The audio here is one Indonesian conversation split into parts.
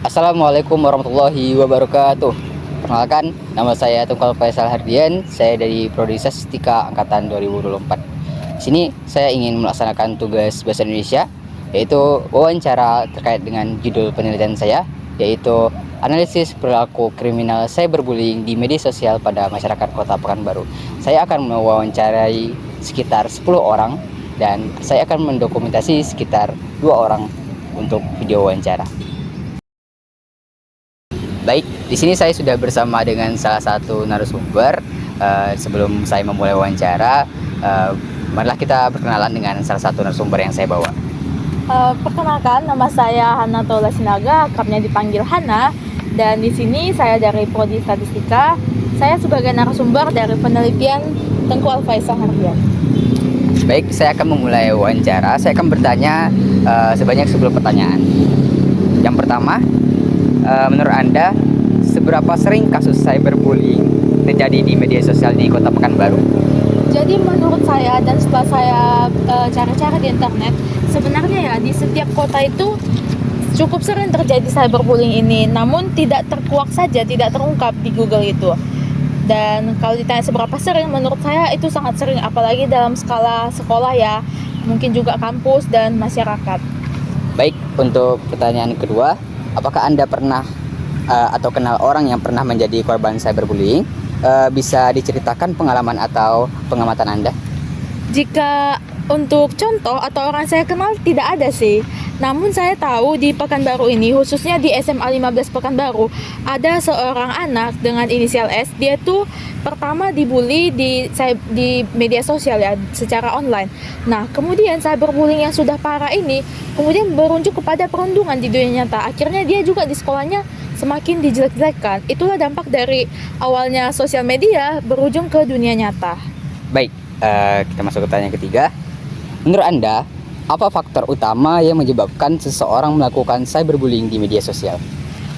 Assalamualaikum warahmatullahi wabarakatuh. Perkenalkan, nama saya Tunggal Faisal Hardian. Saya dari Prodi Statistika Angkatan 2024. Di sini saya ingin melaksanakan tugas bahasa Indonesia, yaitu wawancara terkait dengan judul penelitian saya, yaitu analisis perilaku kriminal cyberbullying di media sosial pada masyarakat Kota Pekanbaru. Saya akan mewawancarai sekitar 10 orang dan saya akan mendokumentasi sekitar 2 orang untuk video wawancara. Baik, di sini saya sudah bersama dengan salah satu narasumber. Sebelum saya memulai wawancara, marilah kita berkenalan dengan salah satu narasumber yang saya bawa. Perkenalkan, nama saya Hana Tola Sinaga, akrabnya dipanggil Hana. Dan di sini saya dari Prodi Statistika. Saya sebagai narasumber dari penelitian Tengku Alfaisal Hardian. Baik, saya akan memulai wawancara. Saya akan bertanya sebanyak 10 pertanyaan. Yang pertama, menurut Anda, seberapa sering kasus cyberbullying terjadi di media sosial di Kota Pekanbaru? Jadi menurut saya dan setelah saya cari-cari di internet, sebenarnya ya di setiap kota itu cukup sering terjadi cyberbullying ini, namun tidak terkuak saja, tidak terungkap di Google itu. Dan kalau ditanya seberapa sering, menurut saya itu sangat sering, apalagi dalam skala sekolah ya, mungkin juga kampus dan masyarakat. Baik, untuk pertanyaan kedua, apakah Anda pernah atau kenal orang yang pernah menjadi korban cyberbullying? Bisa diceritakan pengalaman atau pengamatan Anda? Jika untuk contoh atau orang saya kenal tidak ada sih. Namun saya tahu di Pekanbaru ini, khususnya di SMA 15 Pekanbaru, ada seorang anak dengan inisial S. Dia tuh pertama dibully di media sosial ya, secara online. Nah, kemudian cyberbullying yang sudah parah ini kemudian berujung kepada perundungan di dunia nyata. Akhirnya dia juga di sekolahnya semakin dijelek-jelekkan. Itulah dampak dari awalnya sosial media berujung ke dunia nyata. Baik, kita masuk ke pertanyaan ketiga. Menurut Anda, apa faktor utama yang menyebabkan seseorang melakukan cyberbullying di media sosial?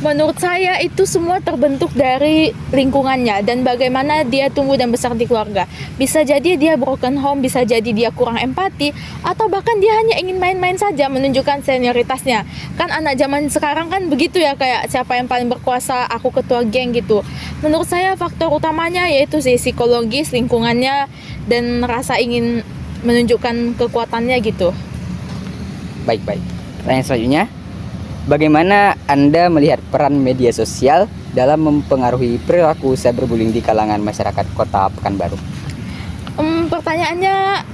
Menurut saya itu semua terbentuk dari lingkungannya dan bagaimana dia tumbuh dan besar di keluarga. Bisa jadi dia broken home, bisa jadi dia kurang empati, atau bahkan dia hanya ingin main-main saja menunjukkan senioritasnya. Kan anak zaman sekarang kan begitu ya, kayak siapa yang paling berkuasa, aku ketua geng gitu. Menurut saya faktor utamanya yaitu psikologis, lingkungannya, dan rasa ingin menunjukkan kekuatannya gitu. Baik. Pertanyaan selanjutnya, bagaimana Anda melihat peran media sosial dalam mempengaruhi perilaku cyberbullying di kalangan masyarakat Kota Pekanbaru? Pertanyaannya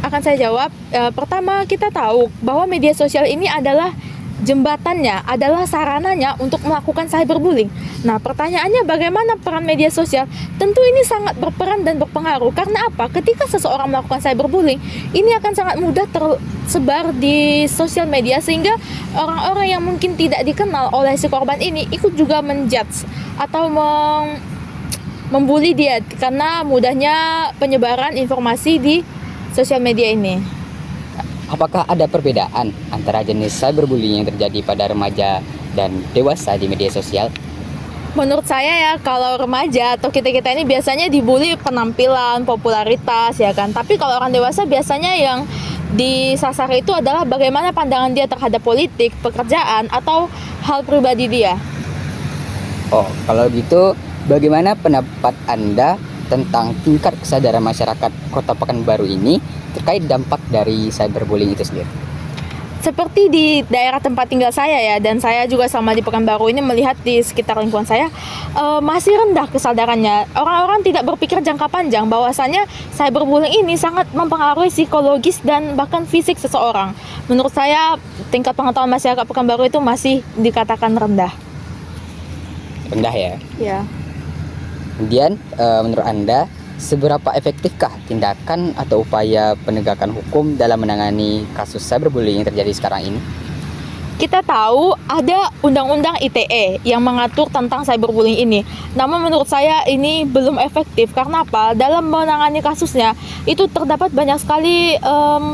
akan saya jawab. Pertama, kita tahu bahwa media sosial ini adalah jembatannya, adalah sarananya untuk melakukan cyberbullying. Nah, pertanyaannya bagaimana peran media sosial? Tentu ini sangat berperan dan berpengaruh. Karena apa? Ketika seseorang melakukan cyberbullying, ini akan sangat mudah tersebar di sosial media sehingga orang-orang yang mungkin tidak dikenal oleh si korban ini ikut juga menjudge atau membuli dia karena mudahnya penyebaran informasi di sosial media ini. Apakah ada perbedaan antara jenis cyberbullying yang terjadi pada remaja dan dewasa di media sosial? Menurut saya ya, kalau remaja atau kita-kita ini biasanya dibully penampilan, popularitas ya kan. Tapi kalau orang dewasa biasanya yang disasar itu adalah bagaimana pandangan dia terhadap politik, pekerjaan, atau hal pribadi dia. Oh, kalau gitu bagaimana pendapat Anda tentang tingkat kesadaran masyarakat Kota Pekanbaru ini terkait dampak dari cyberbullying itu sendiri? Seperti di daerah tempat tinggal saya ya, dan saya juga selama di Pekanbaru ini melihat di sekitar lingkungan saya masih rendah kesadarannya. Orang-orang tidak berpikir jangka panjang bahwasanya cyberbullying ini sangat mempengaruhi psikologis dan bahkan fisik seseorang. Menurut saya tingkat pengetahuan masyarakat Pekanbaru itu masih dikatakan rendah. Rendah ya? Ya. Kemudian menurut Anda, seberapa efektifkah tindakan atau upaya penegakan hukum dalam menangani kasus cyberbullying yang terjadi sekarang ini? Kita tahu ada undang-undang ITE yang mengatur tentang cyberbullying ini. Namun menurut saya ini belum efektif. Karena apa? Dalam menangani kasusnya itu terdapat banyak sekali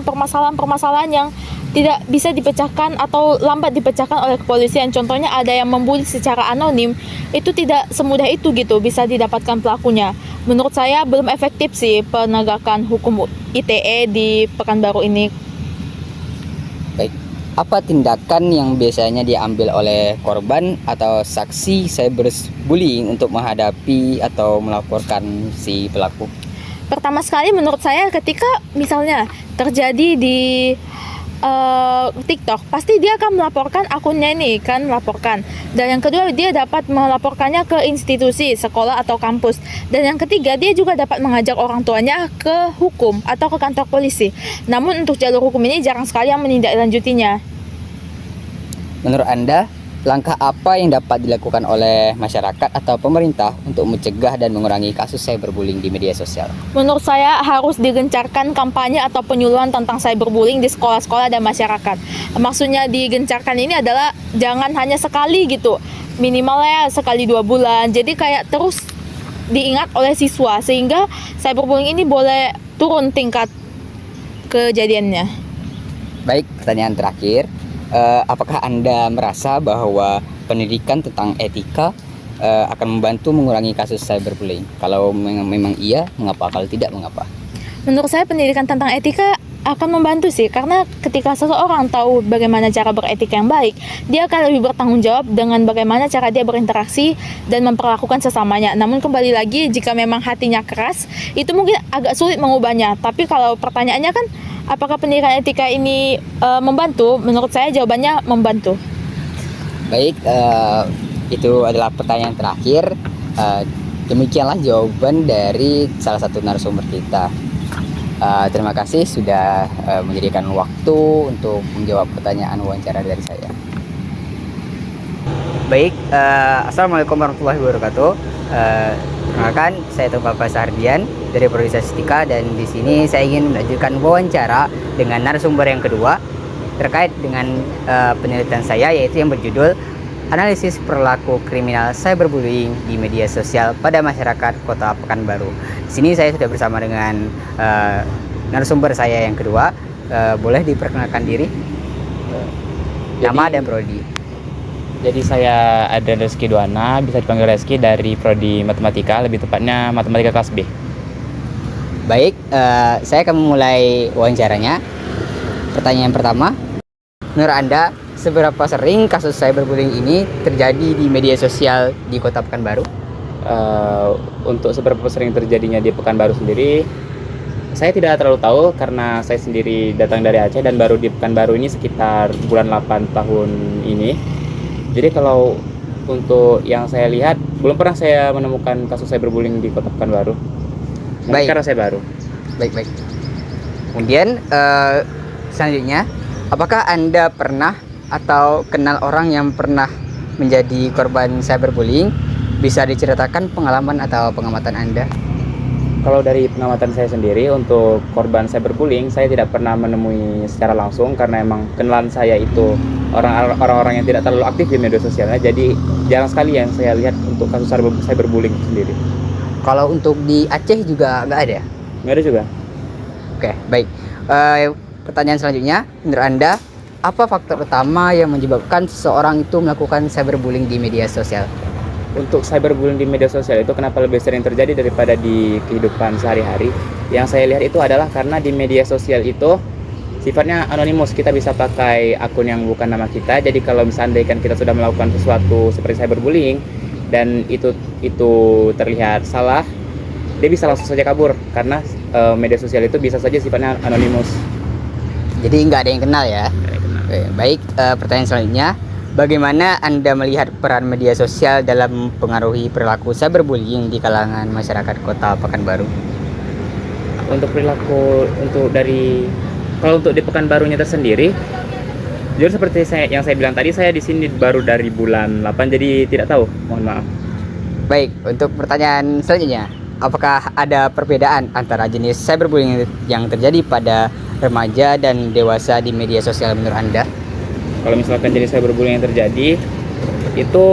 permasalahan-permasalahan yang tidak bisa dipecahkan atau lambat dipecahkan oleh kepolisian. Contohnya ada yang membuli secara anonim, itu tidak semudah itu gitu bisa didapatkan pelakunya. Menurut saya belum efektif sih penegakan hukum ITE di Pekanbaru ini. Baik, apa tindakan yang biasanya diambil oleh korban atau saksi cyberbullying untuk menghadapi atau melaporkan si pelaku? Pertama sekali menurut saya ketika misalnya terjadi di TikTok, pasti dia akan melaporkan akunnya ini kan, melaporkan. Dan yang kedua, dia dapat melaporkannya ke institusi, sekolah atau kampus. Dan yang ketiga, dia juga dapat mengajak orang tuanya ke hukum atau ke kantor polisi. Namun untuk jalur hukum ini jarang sekali yang menindaklanjutinya. Menurut Anda, langkah apa yang dapat dilakukan oleh masyarakat atau pemerintah untuk mencegah dan mengurangi kasus cyberbullying di media sosial? Menurut saya harus digencarkan kampanye atau penyuluhan tentang cyberbullying di sekolah-sekolah dan masyarakat. Maksudnya digencarkan ini adalah jangan hanya sekali gitu, minimalnya sekali 2 bulan. Jadi kayak terus diingat oleh siswa sehingga cyberbullying ini boleh turun tingkat kejadiannya. Baik, pertanyaan terakhir. Apakah Anda merasa bahwa pendidikan tentang etika akan membantu mengurangi kasus cyberbullying? Kalau memang iya, mengapa? Kalau tidak, mengapa? Menurut saya pendidikan tentang etika akan membantu sih, karena ketika seseorang tahu bagaimana cara beretika yang baik, dia akan lebih bertanggung jawab dengan bagaimana cara dia berinteraksi dan memperlakukan sesamanya. Namun kembali lagi, jika memang hatinya keras, itu mungkin agak sulit mengubahnya. Tapi kalau pertanyaannya kan, apakah pendidikan etika ini membantu? Menurut saya jawabannya membantu. Baik, itu adalah pertanyaan terakhir. Demikianlah jawaban dari salah satu narasumber kita. Terima kasih sudah menyediakan waktu untuk menjawab pertanyaan wawancara dari saya. Baik, assalamualaikum warahmatullahi wabarakatuh. Perkenalkan, saya Tunggal Faisal Hardian dari Prodi Statistika, dan di sini saya ingin melanjutkan wawancara dengan narasumber yang kedua terkait dengan penelitian saya, yaitu yang berjudul Analisis Perilaku Kriminal Cyberbullying di Media Sosial pada Masyarakat Kota Pekanbaru. Di sini saya sudah bersama dengan narasumber saya yang kedua. Boleh diperkenalkan diri, nama dan prodi. Jadi saya Adrian Reski Duana, bisa dipanggil Reski, dari prodi Matematika, lebih tepatnya Matematika kelas B. Baik, saya akan memulai wawancaranya. Pertanyaan pertama, menurut Anda seberapa sering kasus cyberbullying ini terjadi di media sosial di Kota Pekanbaru? Untuk seberapa sering terjadinya di Pekanbaru sendiri, saya tidak terlalu tahu karena saya sendiri datang dari Aceh dan baru di Pekanbaru ini sekitar bulan 8 tahun ini. Jadi kalau untuk yang saya lihat, belum pernah saya menemukan kasus cyberbullying di Kota Pekanbaru. Baik. Karena saya baru. Baik. Kemudian selanjutnya, apakah Anda pernah atau kenal orang yang pernah menjadi korban cyberbullying? Bisa diceritakan pengalaman atau pengamatan Anda? Kalau dari pengamatan saya sendiri, untuk korban cyberbullying saya tidak pernah menemui secara langsung karena emang kenalan saya itu orang-orang yang tidak terlalu aktif di media sosialnya. Jadi jarang sekali yang saya lihat untuk kasus cyberbullying sendiri. Kalau untuk di Aceh juga nggak ada? Nggak ada juga. Oke, baik. Pertanyaan selanjutnya, menurut Anda apa faktor utama yang menyebabkan seseorang itu melakukan cyberbullying di media sosial? Untuk cyberbullying di media sosial itu kenapa lebih sering terjadi daripada di kehidupan sehari-hari? Yang saya lihat itu adalah karena di media sosial itu sifatnya anonimus. Kita bisa pakai akun yang bukan nama kita. Jadi kalau misalnya kita sudah melakukan sesuatu seperti cyberbullying dan itu terlihat salah, dia bisa langsung saja kabur karena media sosial itu bisa saja sifatnya anonimus. Jadi nggak ada yang kenal ya? Baik, pertanyaan selanjutnya, bagaimana Anda melihat peran media sosial dalam mempengaruhi perilaku cyberbullying di kalangan masyarakat Kota Pekanbaru? Untuk perilaku kalau untuk di Pekanbarunya tersendiri, jujur seperti yang saya bilang tadi, saya di sini baru dari bulan 8, jadi tidak tahu, mohon maaf. Baik, untuk pertanyaan selanjutnya, apakah ada perbedaan antara jenis cyberbullying yang terjadi pada remaja dan dewasa di media sosial menurut Anda? Kalau misalkan jenis cyberbullying yang terjadi, itu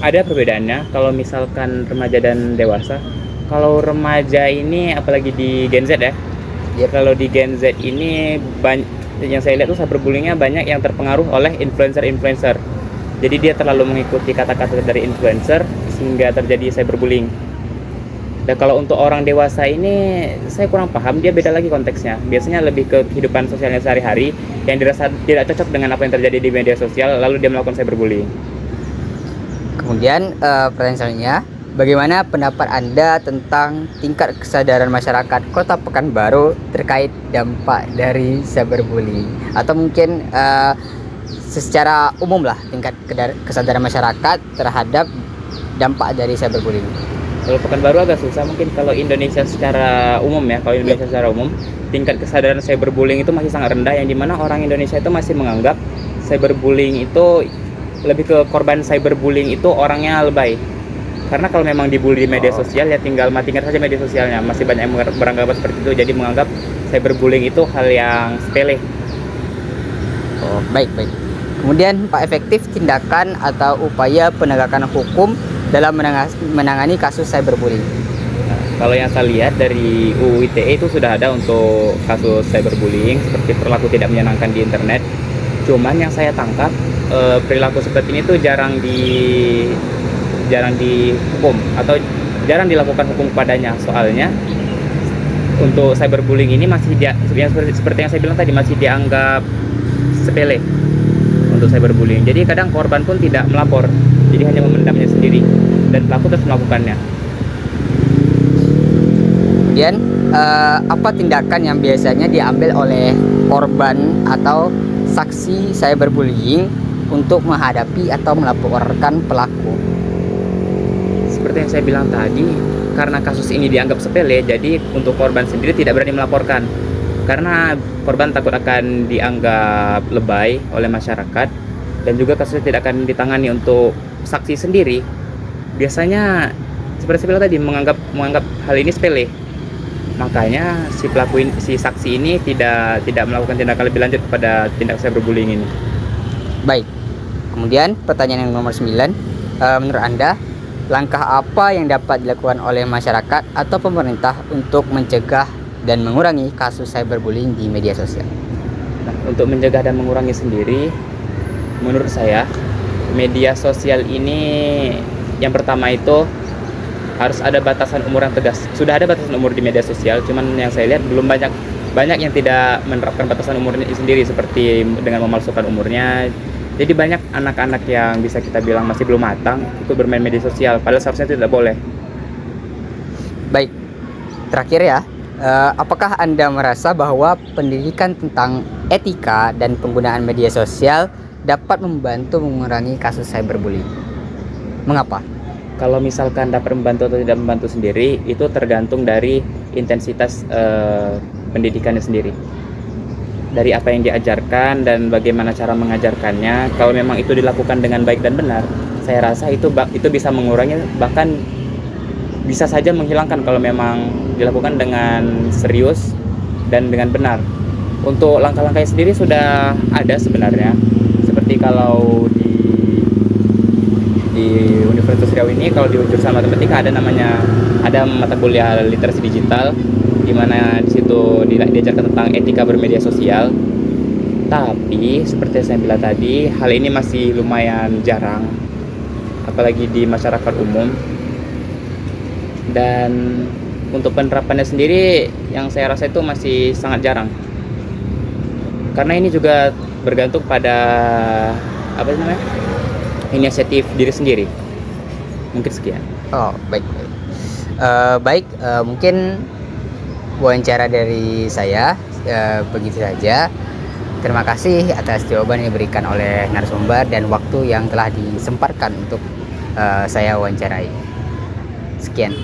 ada perbedaannya. Kalau misalkan remaja dan dewasa, kalau remaja ini apalagi di Gen Z ya, kalau di Gen Z ini yang saya lihat tuh cyberbullyingnya banyak yang terpengaruh oleh influencer. Jadi dia terlalu mengikuti kata-kata dari influencer sehingga terjadi cyberbullying. Dan kalau untuk orang dewasa ini saya kurang paham, dia beda lagi konteksnya. Biasanya lebih ke kehidupan sosialnya sehari-hari yang dirasa tidak cocok dengan apa yang terjadi di media sosial, lalu dia melakukan cyberbullying. Kemudian pertanyaan selanjutnya, bagaimana pendapat Anda tentang tingkat kesadaran masyarakat Kota Pekanbaru terkait dampak dari cyberbullying? Atau mungkin secara umum lah tingkat kesadaran masyarakat terhadap dampak dari cyberbullying. Kalau Pekanbaru agak susah, mungkin kalau Indonesia secara umum ya, kalau Indonesia secara umum, tingkat kesadaran cyberbullying itu masih sangat rendah, yang dimana orang Indonesia itu masih menganggap cyberbullying itu lebih ke korban cyberbullying itu orangnya lebay. Karena kalau memang dibully di media sosial ya tinggal matikan saja media sosialnya. Masih banyak yang beranggapan seperti itu, jadi menganggap cyberbullying itu hal yang sepele. Oh, baik. Kemudian Pak, efektif tindakan atau upaya penegakan hukum dalam menangani kasus cyberbullying? Nah, kalau yang saya lihat dari UU ITE itu sudah ada untuk kasus cyberbullying seperti perilaku tidak menyenangkan di internet. Cuman yang saya tangkap perilaku seperti ini tuh jarang dihukum atau jarang dilakukan hukum kepadanya. Soalnya untuk cyberbullying ini masih seperti yang saya bilang tadi, masih dianggap sepele untuk cyberbullying. Jadi kadang korban pun tidak melapor, jadi hanya memendamnya sendiri dan pelaku terus melakukannya. Kemudian apa tindakan yang biasanya diambil oleh korban atau saksi cyberbullying untuk menghadapi atau melaporkan pelaku? Seperti yang saya bilang tadi, karena kasus ini dianggap sepele, jadi untuk korban sendiri tidak berani melaporkan. Karena korban takut akan dianggap lebay oleh masyarakat, dan juga kasusnya tidak akan ditangani. Untuk saksi sendiri, biasanya seperti saya bilang tadi, menganggap hal ini sepele. Makanya si saksi ini tidak melakukan tindakan lebih lanjut pada tindak cyberbullying ini. Baik. Kemudian pertanyaan yang nomor 9, menurut Anda langkah apa yang dapat dilakukan oleh masyarakat atau pemerintah untuk mencegah dan mengurangi kasus cyberbullying di media sosial? Nah, untuk mencegah dan mengurangi sendiri, menurut saya media sosial ini yang pertama itu harus ada batasan umur yang tegas. Sudah ada batasan umur di media sosial, cuman yang saya lihat belum banyak yang tidak menerapkan batasan umurnya sendiri, seperti dengan memalsukan umurnya. Jadi banyak anak-anak yang bisa kita bilang masih belum matang ikut bermain media sosial, padahal seharusnya itu tidak boleh. Baik, terakhir ya, apakah Anda merasa bahwa pendidikan tentang etika dan penggunaan media sosial dapat membantu mengurangi kasus cyberbullying? Mengapa? Kalau misalkan dapat membantu atau tidak membantu sendiri, itu tergantung dari intensitas pendidikannya sendiri. Dari apa yang diajarkan dan bagaimana cara mengajarkannya. Kalau memang itu dilakukan dengan baik dan benar, saya rasa itu bisa mengurangi, bahkan bisa saja menghilangkan kalau memang dilakukan dengan serius dan dengan benar. Untuk langkah-langkahnya sendiri sudah ada sebenarnya. Seperti kalau di Universitas Riau ini, kalau di jurusan matematika ada mata kuliah literasi digital, di mana di situ diajarkan tentang etika bermedia sosial. Tapi seperti yang saya bilang tadi, hal ini masih lumayan jarang, apalagi di masyarakat umum. Dan untuk penerapannya sendiri yang saya rasa itu masih sangat jarang. Karena ini juga bergantung pada inisiatif diri sendiri. Mungkin sekian. Oh, baik. Mungkin wawancara dari saya begitu saja. Terima kasih atas jawaban yang diberikan oleh narasumber dan waktu yang telah disempatkan untuk saya wawancarai. Sekian.